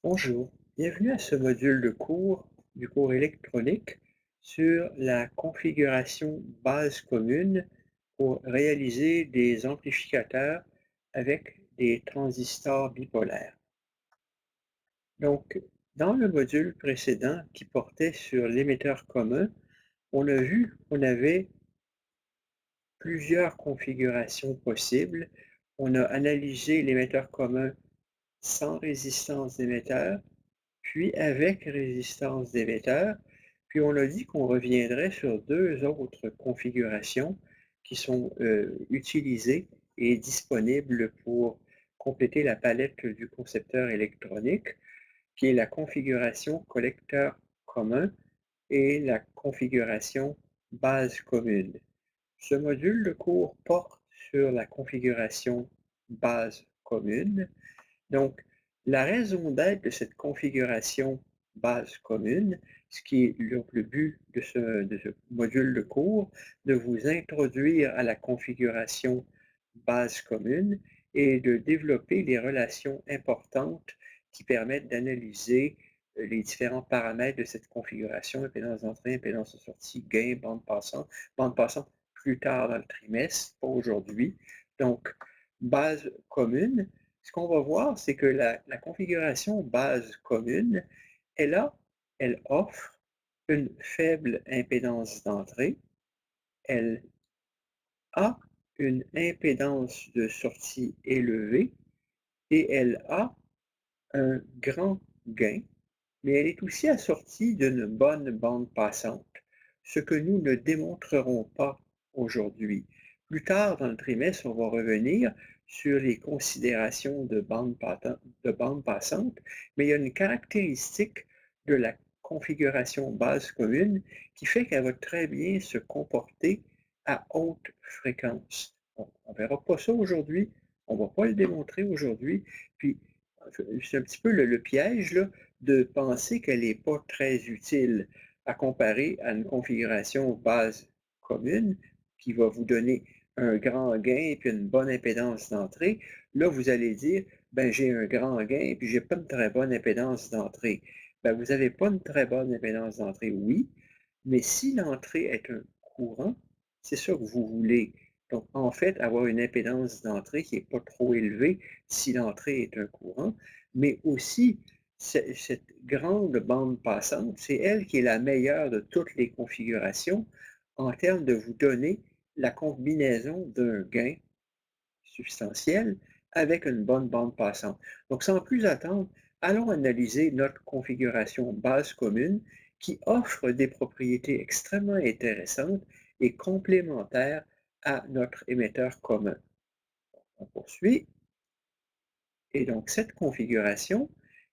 Bonjour, bienvenue à ce module de cours du cours électronique sur la configuration base commune pour réaliser des amplificateurs avec des transistors bipolaires. Donc, dans le module précédent qui portait sur l'émetteur commun, on a vu qu'on avait plusieurs configurations possibles. On a analysé l'émetteur commun sans résistance d'émetteur, puis avec résistance d'émetteur, puis on a dit qu'on reviendrait sur deux autres configurations qui sont utilisées et disponibles pour compléter la palette du concepteur électronique, qui est la configuration collecteur commun et la configuration base commune. Ce module de cours porte sur la configuration base commune. Donc, la raison d'être de cette configuration base commune, ce qui est le but de ce module de cours, de vous introduire à la configuration base commune et de développer les relations importantes qui permettent d'analyser les différents paramètres de cette configuration, impédance d'entrée, impédance de sortie, gain, bande passante plus tard dans le trimestre, pas aujourd'hui. Donc, base commune, ce qu'on va voir, c'est que la configuration base commune, elle offre une faible impédance d'entrée, elle a une impédance de sortie élevée et elle a un grand gain, mais elle est aussi assortie d'une bonne bande passante, ce que nous ne démontrerons pas aujourd'hui. Plus tard dans le trimestre, on va revenir sur les considérations de bande passante, mais il y a une caractéristique de la configuration base commune qui fait qu'elle va très bien se comporter à haute fréquence. On ne verra pas ça aujourd'hui, on ne va pas le démontrer aujourd'hui, puis c'est un petit peu le piège là, de penser qu'elle n'est pas très utile à comparer à une configuration base commune qui va vous donner un grand gain et puis une bonne impédance d'entrée. Là, vous allez dire, ben j'ai un grand gain et puis j'ai pas une très bonne impédance d'entrée. Ben, vous n'avez pas une très bonne impédance d'entrée, oui, mais si l'entrée est un courant, c'est ça que vous voulez. Donc, en fait, avoir une impédance d'entrée qui n'est pas trop élevée si l'entrée est un courant, mais aussi cette grande bande passante, c'est elle qui est la meilleure de toutes les configurations en termes de vous donner la combinaison d'un gain substantiel avec une bonne bande passante. Donc, sans plus attendre, allons analyser notre configuration base commune qui offre des propriétés extrêmement intéressantes et complémentaires à notre émetteur commun. On poursuit. Et donc, cette configuration,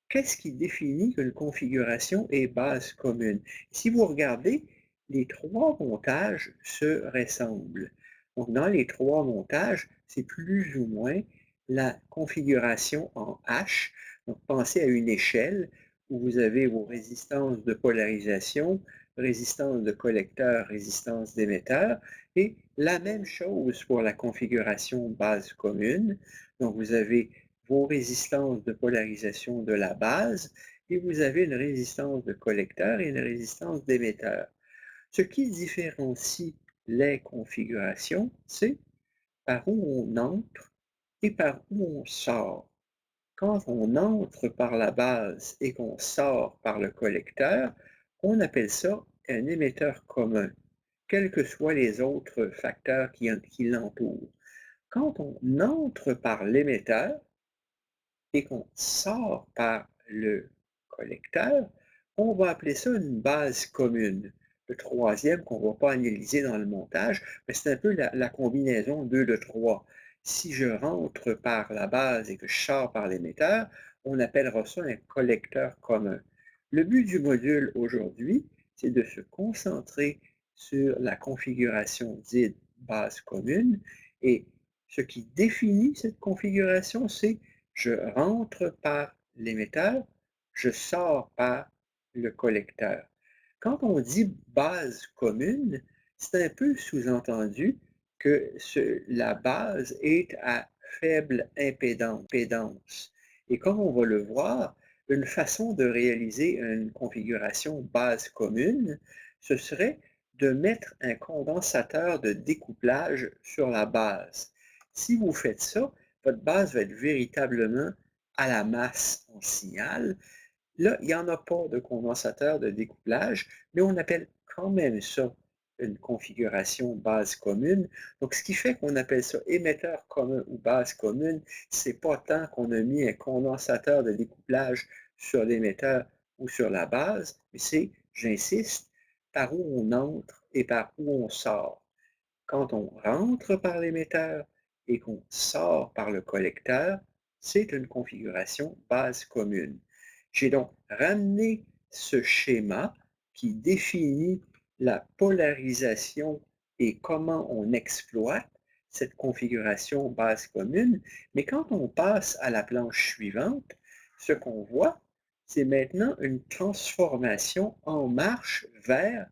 qu'est-ce qui définit qu'une configuration est base commune? Si vous regardez, les trois montages se ressemblent. Donc, dans les trois montages, c'est plus ou moins la configuration en H. Donc, pensez à une échelle où vous avez vos résistances de polarisation, résistance de collecteur, résistance d'émetteur, et la même chose pour la configuration base commune. Donc, vous avez vos résistances de polarisation de la base et vous avez une résistance de collecteur et une résistance d'émetteur. Ce qui différencie les configurations, c'est par où on entre et par où on sort. Quand on entre par la base et qu'on sort par le collecteur, on appelle ça un émetteur commun, quels que soient les autres facteurs qui l'entourent. Quand on entre par l'émetteur, et qu'on sort par le collecteur, on va appeler ça une base commune. Le troisième qu'on ne va pas analyser dans le montage, mais c'est un peu la combinaison 2 de 3. Si je rentre par la base et que je sors par l'émetteur, on appellera ça un collecteur commun. Le but du module aujourd'hui, c'est de se concentrer sur la configuration dite base commune et ce qui définit cette configuration, c'est je rentre par l'émetteur, je sors par le collecteur. Quand on dit base commune, c'est un peu sous-entendu que la base est à faible impédance. Et comme on va le voir, Une façon de réaliser une configuration base commune, ce serait de mettre un condensateur de découplage sur la base. Si vous faites ça, votre base va être véritablement à la masse en signal. Là, il n'y en a pas de condensateur de découplage, mais on appelle quand même ça une configuration base commune. Donc, ce qui fait qu'on appelle ça émetteur commun ou base commune, c'est pas tant qu'on a mis un condensateur de découplage sur l'émetteur ou sur la base, mais c'est, j'insiste, par où on entre et par où on sort. Quand on rentre par l'émetteur et qu'on sort par le collecteur, c'est une configuration base commune. J'ai donc ramené ce schéma qui définit la polarisation et comment on exploite cette configuration base commune, mais quand on passe à la planche suivante, ce qu'on voit, c'est maintenant une transformation en marche vers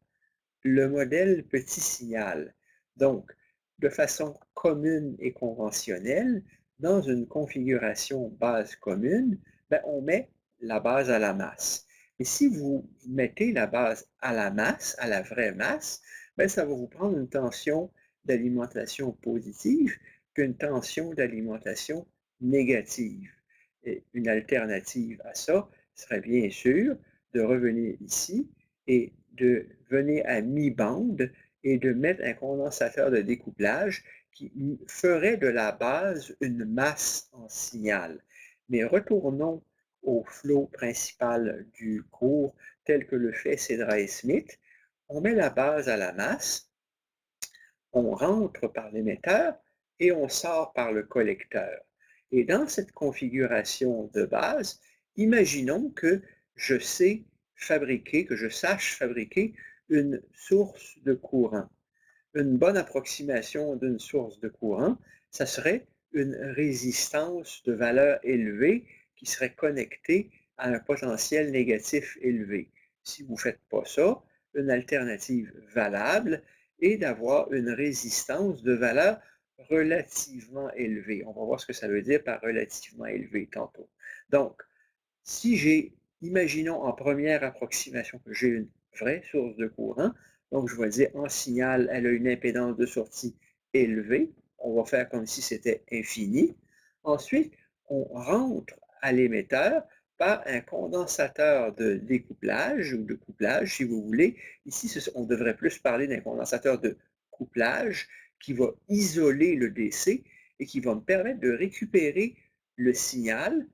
le modèle petit signal. Donc, de façon commune et conventionnelle, dans une configuration base commune, ben, on met la base à la masse. Et si vous mettez la base à la masse, à la vraie masse, ben, ça va vous prendre une tension d'alimentation positive puis une tension d'alimentation négative. Et une alternative à ça serait bien sûr de revenir ici et de venir à mi-bande et de mettre un condensateur de découplage qui ferait de la base une masse en signal. Mais retournons au flot principal du cours tel que le fait Cedra et Smith. On met la base à la masse, on rentre par l'émetteur et on sort par le collecteur. Et dans cette configuration de base, imaginons que je sais fabriquer, que je sache fabriquer une source de courant. Une bonne approximation d'une source de courant, ça serait une résistance de valeur élevée qui serait connectée à un potentiel négatif élevé. Si vous ne faites pas ça, une alternative valable est d'avoir une résistance de valeur relativement élevée. On va voir ce que ça veut dire par relativement élevé tantôt. Donc, si j'ai, imaginons en première approximation que j'ai une vraie source de courant, donc je vais dire en signal, elle a une impédance de sortie élevée. On va faire comme si c'était infini. Ensuite, on rentre à l'émetteur par un condensateur de découplage ou de couplage, si vous voulez. Ici, on devrait plus parler d'un condensateur de couplage qui va isoler le DC et qui va me permettre de récupérer le signal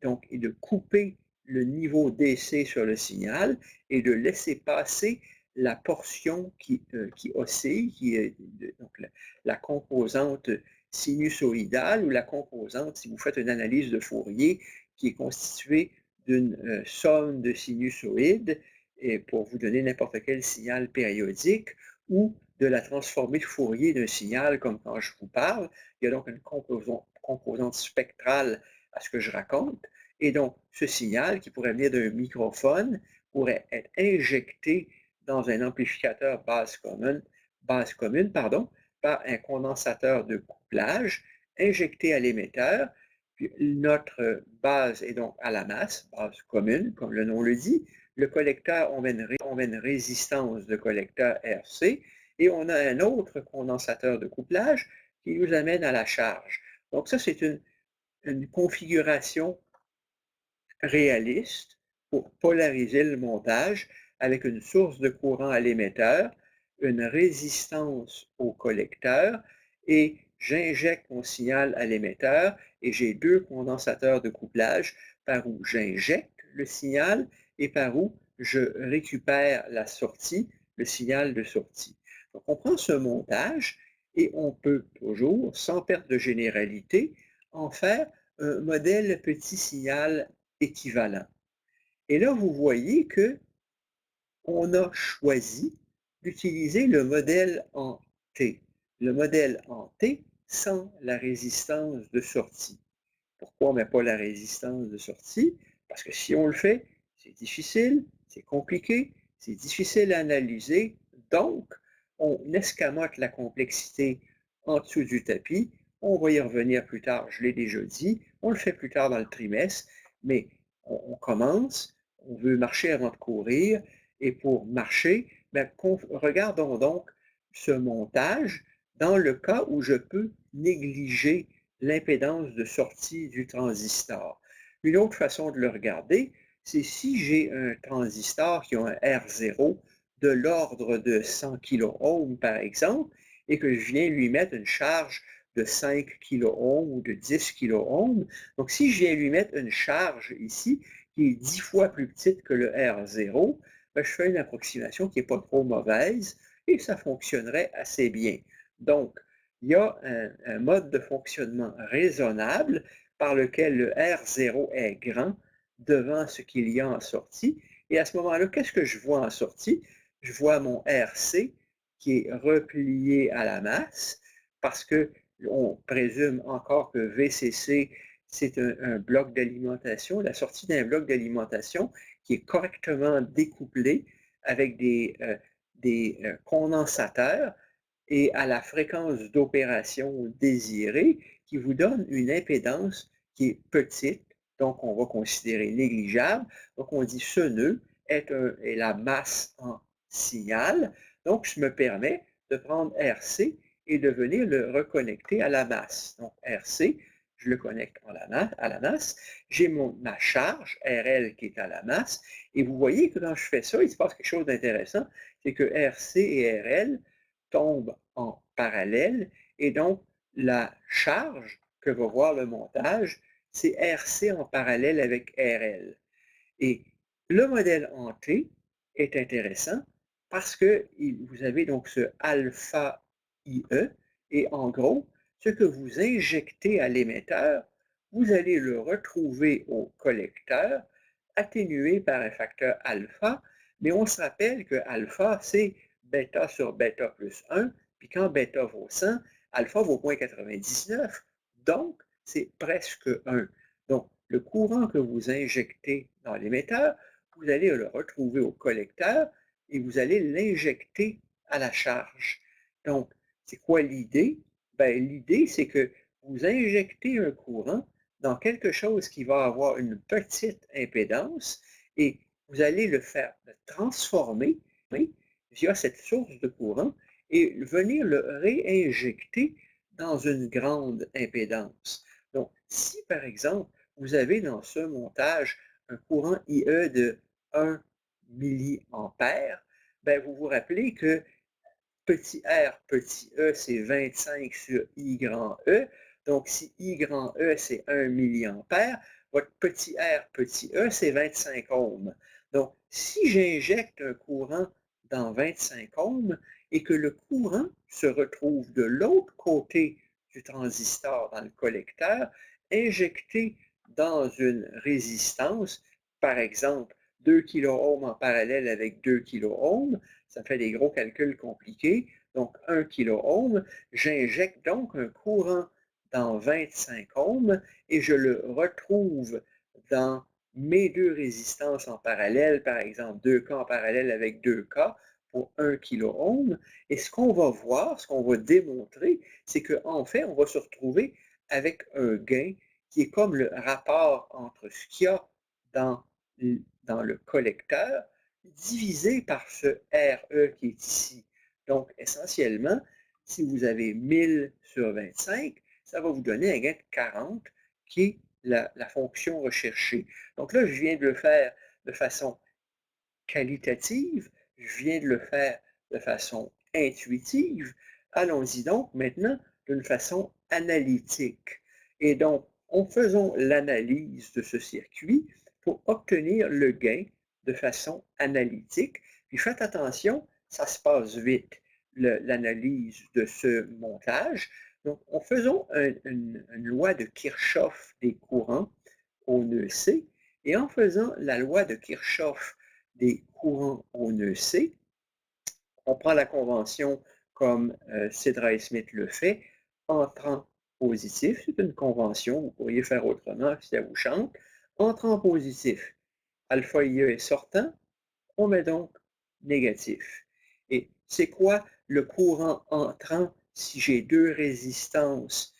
donc, et de couper le niveau DC sur le signal et de laisser passer la portion qui oscille, qui est donc la composante sinusoïdale ou la composante, si vous faites une analyse de Fourier, qui est constituée d'une somme de sinusoïdes et pour vous donner n'importe quel signal périodique ou de la transformée de Fourier d'un signal comme quand je vous parle. Il y a donc une composante spectrale à ce que je raconte. Et donc, ce signal qui pourrait venir d'un microphone pourrait être injecté dans un amplificateur base commune par un condensateur de couplage, injecté à l'émetteur. Puis notre base est donc à la masse, base commune, comme le nom le dit. Le collecteur, on met une résistance de collecteur RC et on a un autre condensateur de couplage qui nous amène à la charge. Donc ça, c'est une configuration réaliste pour polariser le montage avec une source de courant à l'émetteur, une résistance au collecteur et j'injecte mon signal à l'émetteur et j'ai deux condensateurs de couplage par où j'injecte le signal et par où je récupère la sortie, le signal de sortie. Donc on prend ce montage et on peut toujours, sans perte de généralité, en faire un modèle petit signal équivalent. Et là, vous voyez que on a choisi d'utiliser le modèle en T. Le modèle en T sans la résistance de sortie. Pourquoi on ne met pas la résistance de sortie? Parce que si on le fait, c'est difficile, c'est compliqué, c'est difficile à analyser. Donc, on escamote la complexité en dessous du tapis. On va y revenir plus tard, je l'ai déjà dit. On le fait plus tard dans le trimestre, mais on commence, on veut marcher avant de courir, et pour marcher, ben, regardons donc ce montage dans le cas où je peux négliger l'impédance de sortie du transistor. Une autre façon de le regarder, c'est si j'ai un transistor qui a un R0 de l'ordre de 100 kΩ par exemple, et que je viens lui mettre une charge de 5 kΩ ou de 10 kΩ. Donc, si je viens lui mettre une charge ici qui est 10 fois plus petite que le R0, ben, je fais une approximation qui n'est pas trop mauvaise et ça fonctionnerait assez bien. Donc, il y a un mode de fonctionnement raisonnable par lequel le R0 est grand devant ce qu'il y a en sortie. Et à ce moment-là, qu'est-ce que je vois en sortie? Je vois mon RC qui est replié à la masse parce que on présume encore que VCC, c'est un bloc d'alimentation, la sortie d'un bloc d'alimentation qui est correctement découplé avec des condensateurs et à la fréquence d'opération désirée qui vous donne une impédance qui est petite, donc on va considérer négligeable. Donc on dit ce nœud est la masse en signal. Donc je me permets de prendre RC et de venir le reconnecter à la masse. Donc RC, je le connecte à la masse. J'ai ma charge RL qui est à la masse. Et vous voyez que quand je fais ça, il se passe quelque chose d'intéressant. C'est que RC et RL tombent en parallèle. Et donc, la charge que va voir le montage, c'est RC en parallèle avec RL. Et le modèle en T est intéressant parce que vous avez donc ce alpha IE et en gros, ce que vous injectez à l'émetteur, vous allez le retrouver au collecteur atténué par un facteur alpha, mais on se rappelle que alpha, c'est bêta sur bêta plus 1, puis quand bêta vaut 100, alpha vaut 0,99, donc c'est presque 1. Donc, le courant que vous injectez dans l'émetteur, vous allez le retrouver au collecteur et vous allez l'injecter à la charge. Donc, c'est quoi l'idée? Ben, l'idée, c'est que vous injectez un courant dans quelque chose qui va avoir une petite impédance et vous allez le faire transformer via cette source de courant et venir le réinjecter dans une grande impédance. Donc, si par exemple, vous avez dans ce montage un courant IE de 1 milliampère, ben vous vous rappelez que petit r, petit e, c'est 25 sur I grand E. Donc, si I grand E, c'est 1 milliampère, votre petit r, petit e, c'est 25 ohms. Donc, si j'injecte un courant dans 25 ohms et que le courant se retrouve de l'autre côté du transistor dans le collecteur, injecté dans une résistance, par exemple 2 kΩ en parallèle avec 2 kΩ, ça fait des gros calculs compliqués, donc 1 kΩ, j'injecte donc un courant dans 25 ohms et je le retrouve dans mes deux résistances en parallèle, par exemple 2K en parallèle avec 2K pour 1 kΩ. Et ce qu'on va voir, ce qu'on va démontrer, c'est qu'en fait, on va se retrouver avec un gain qui est comme le rapport entre ce qu'il y a dans le collecteur divisé par ce RE qui est ici. Donc, essentiellement, si vous avez 1000 sur 25, ça va vous donner un gain de 40 qui est la fonction recherchée. Donc là, je viens de le faire de façon qualitative, je viens de le faire de façon intuitive. Allons-y donc maintenant d'une façon analytique. Et donc, en faisant l'analyse de ce circuit pour obtenir le gain de façon analytique. Puis faites attention, ça se passe vite, l'analyse de ce montage. Donc, en faisant une loi de Kirchhoff des courants au nœud C, et en faisant la loi de Kirchhoff des courants au nœud C, on prend la convention comme Cedra et Smith le fait, entrant positif, c'est une convention, vous pourriez faire autrement si ça vous chante, entrant positif, alpha IE est sortant, on met donc négatif. Et c'est quoi le courant entrant si j'ai deux résistances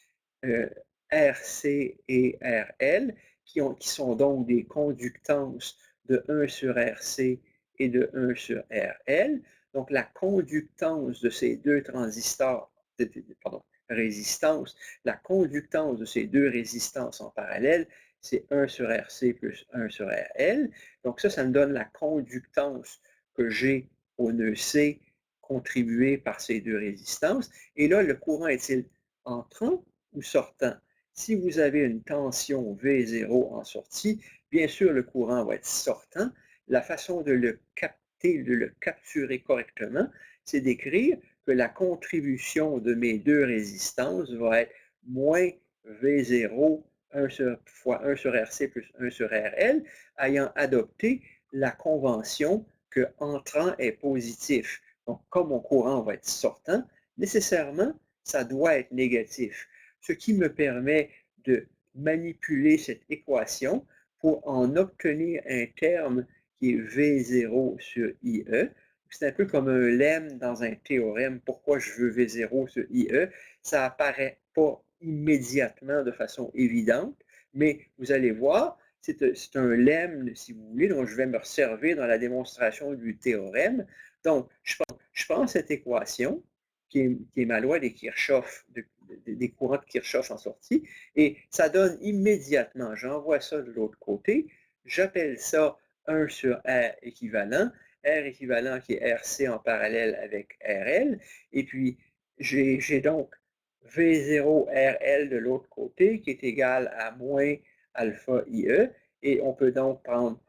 RC et RL? qui sont donc des conductances de 1 sur RC et de 1 sur RL. Donc, la conductance de ces deux transistors, pardon, résistance, la conductance de ces deux résistances en parallèle, c'est 1 sur RC plus 1 sur RL. Donc ça me donne la conductance que j'ai au nœud C contribuée par ces deux résistances. Et là, le courant est-il entrant ou sortant? Si vous avez une tension V0 en sortie, bien sûr, le courant va être sortant. La façon de le capter, de le capturer correctement, c'est d'écrire que la contribution de mes deux résistances va être moins V0 fois 1 sur RC plus 1 sur RL, ayant adopté la convention que entrant est positif. Donc, comme mon courant va être sortant, nécessairement, ça doit être négatif. Ce qui me permet de manipuler cette équation pour en obtenir un terme qui est V0 sur IE. C'est un peu comme un lemme dans un théorème. Pourquoi je veux V0 sur IE? Ça apparaît pas immédiatement de façon évidente, mais vous allez voir, c'est un lemme, si vous voulez, dont je vais me servir dans la démonstration du théorème. Donc, je prends cette équation, qui est ma loi des Kirchhoff, des courants de Kirchhoff en sortie, et ça donne immédiatement, j'envoie ça de l'autre côté, j'appelle ça 1 sur R équivalent, R équivalent qui est RC en parallèle avec RL, et puis j'ai donc V0 RL de l'autre côté qui est égal à moins alpha IE, et on peut donc prendre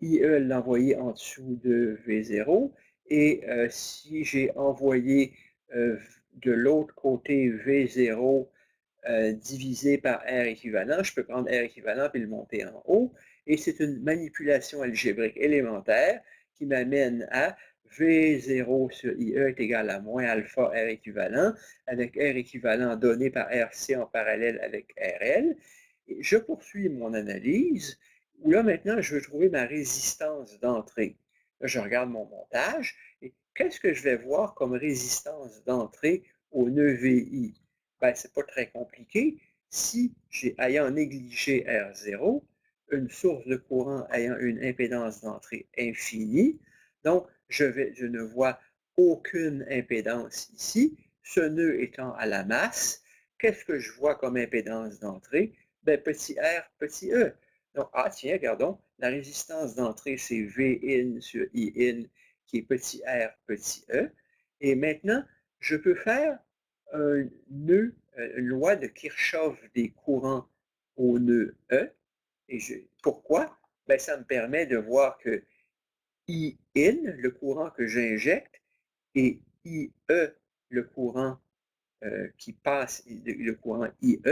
IE, l'envoyer en dessous de V0, et si j'ai envoyé de l'autre côté V0 divisé par R équivalent, je peux prendre R équivalent et le monter en haut, et c'est une manipulation algébrique élémentaire qui m'amène à V0 sur IE est égal à moins alpha R équivalent, avec R équivalent donné par RC en parallèle avec RL. Et je poursuis mon analyse, où là maintenant je veux trouver ma résistance d'entrée. Là, je regarde mon montage, et qu'est-ce que je vais voir comme résistance d'entrée au nœud VI? Ben, ce n'est pas très compliqué. Si j'ai ayant négligé R0, une source de courant ayant une impédance d'entrée infinie, donc je ne vois aucune impédance ici, ce nœud étant à la masse, qu'est-ce que je vois comme impédance d'entrée? Ben, petit r, petit e. Donc, ah tiens, regardons, la résistance d'entrée, c'est Vin sur In, qui est petit r, petit e. Et maintenant, je peux faire un nœud, une loi de Kirchhoff des courants au nœud E. Et pourquoi? Ben, ça me permet de voir que I in, le courant que j'injecte, et IE, le courant qui passe, le courant IE,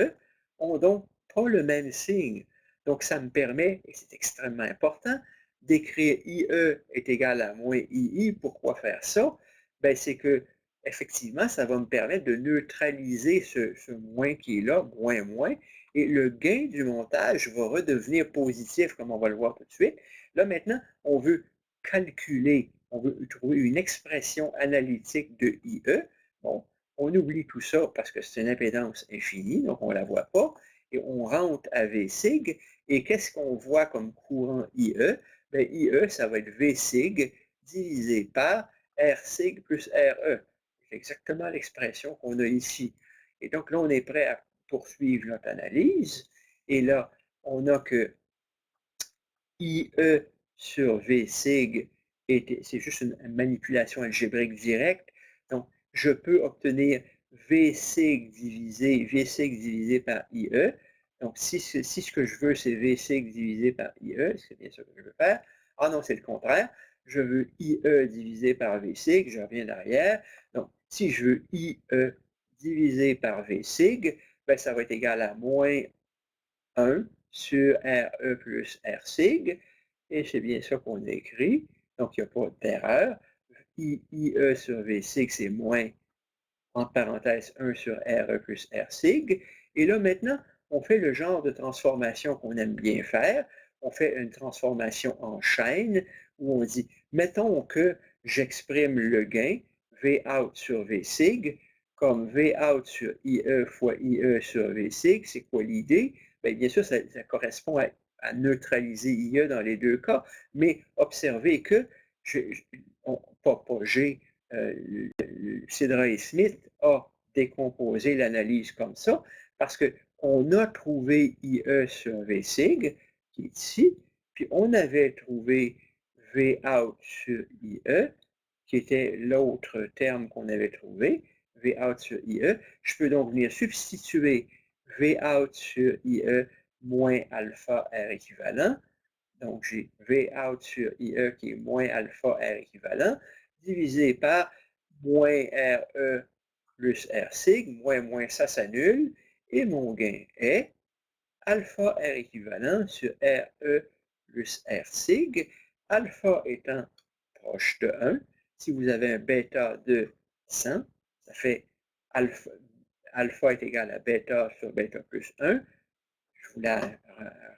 ont donc pas le même signe. Donc, ça me permet, et c'est extrêmement important, d'écrire IE est égal à moins II. Pourquoi faire ça? Ben, c'est que, effectivement, ça va me permettre de neutraliser ce moins qui est là, moins, et le gain du montage va redevenir positif, comme on va le voir tout de suite. Là, maintenant, on veut calculer, on veut trouver une expression analytique de IE. Bon, on oublie tout ça parce que c'est une impédance infinie, donc on ne la voit pas, et on rentre à V sig, et qu'est-ce qu'on voit comme courant IE? Bien, IE, ça va être V sig divisé par R sig plus RE. C'est exactement l'expression qu'on a ici. Et donc là, on est prêt à poursuivre notre analyse, et là, on a que IE sur V sig, c'est juste une manipulation algébrique directe. Donc, je peux obtenir V sig divisé par IE. Donc, si ce que je veux, c'est V sig divisé par IE, c'est bien ça que je veux faire. Ah non, c'est le contraire. Je veux IE divisé par V sig, je reviens derrière. Donc, si je veux IE divisé par V sig, ben, ça va être égal à moins 1 sur RE plus R sig, et c'est bien ça qu'on a écrit, donc il n'y a pas d'erreur. IE sur V sig, c'est moins, entre parenthèses, 1 sur RE plus R sig. Et là, maintenant, on fait le genre de transformation qu'on aime bien faire. On fait une transformation en chaîne, où on dit, mettons que j'exprime le gain, V out sur V sig, comme V out sur IE fois IE sur V sig. C'est quoi l'idée? Bien sûr, ça correspond à à neutraliser IE dans les deux cas, mais observez que pas G, Sidra et Smith a décomposé l'analyse comme ça, parce qu'on a trouvé IE sur Vsig, qui est ici, puis on avait trouvé Vout sur IE, qui était l'autre terme qu'on avait trouvé, Vout sur IE. Je peux donc venir substituer Vout sur IE moins alpha R équivalent. Donc, j'ai Vout sur IE qui est moins alpha R équivalent, divisé par moins RE plus R sig, moins ça s'annule, et mon gain est alpha R équivalent sur RE plus R sig, alpha étant proche de 1. Si vous avez un bêta de 100, ça fait alpha, alpha est égal à bêta sur bêta plus 1. Je vous la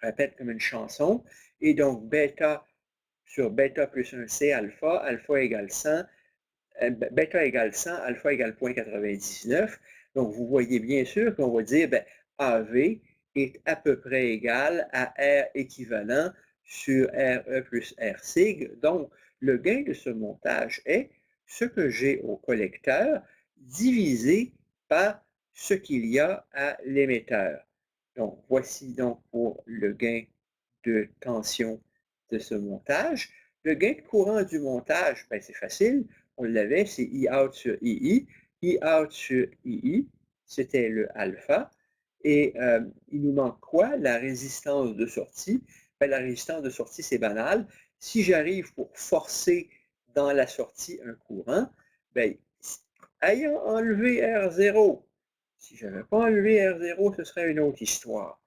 répète comme une chanson. Et donc, bêta sur bêta plus 1, c'est alpha. Alpha égale 100. Bêta égale 100, alpha égale 0.99. Donc, vous voyez bien sûr qu'on va dire AV est à peu près égal à R équivalent sur RE plus R sig. Donc, le gain de ce montage est ce que j'ai au collecteur divisé par ce qu'il y a à l'émetteur. Donc, voici donc pour le gain de tension de ce montage. Le gain de courant du montage, c'est facile. On l'avait, c'est I out sur II. I out sur II, c'était le alpha. Et il nous manque quoi? La résistance de sortie. La résistance de sortie, c'est banal. Si j'arrive pour forcer dans la sortie un courant, ayant enlevé R0, si je n'avais pas enlevé R0, ce serait une autre histoire.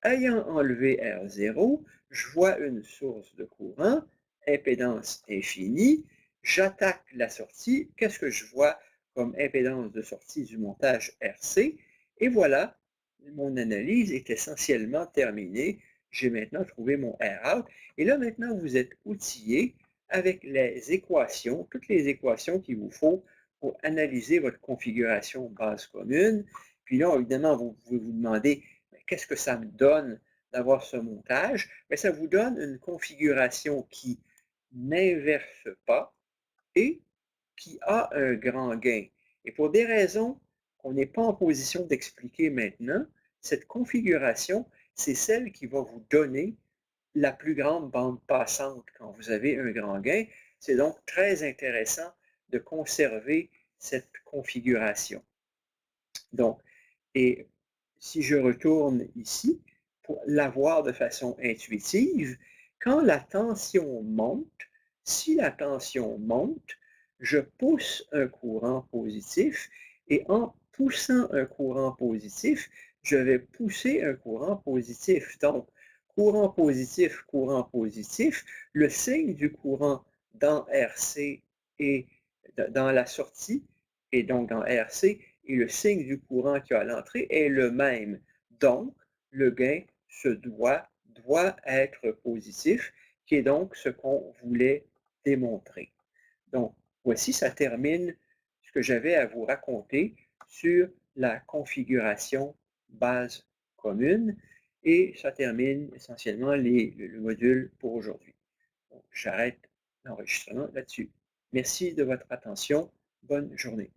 Ayant enlevé R0, je vois une source de courant, impédance infinie, j'attaque la sortie, qu'est-ce que je vois comme impédance de sortie du montage RC? Et voilà, mon analyse est essentiellement terminée. J'ai maintenant trouvé mon R out. Et là, maintenant, vous êtes outillé avec les équations, toutes les équations qu'il vous faut pour analyser votre configuration base commune. Puis là, évidemment, vous pouvez vous demander qu'est-ce que ça me donne d'avoir ce montage? Ça vous donne une configuration qui n'inverse pas et qui a un grand gain. Et pour des raisons qu'on n'est pas en position d'expliquer maintenant, cette configuration, c'est celle qui va vous donner la plus grande bande passante quand vous avez un grand gain. C'est donc très intéressant de conserver cette configuration. Donc, et si je retourne ici, pour l'avoir de façon intuitive, quand la tension monte, si la tension monte, je pousse un courant positif et en poussant un courant positif, je vais pousser un courant positif. Donc, courant positif, le signe du courant dans RC et dans la sortie, et donc dans RC, et le signe du courant qui a à l'entrée est le même. Donc, le gain doit être positif, qui est donc ce qu'on voulait démontrer. Donc, voici, ça termine ce que j'avais à vous raconter sur la configuration base commune et ça termine essentiellement le module pour aujourd'hui. J'arrête l'enregistrement là-dessus. Merci de votre attention. Bonne journée.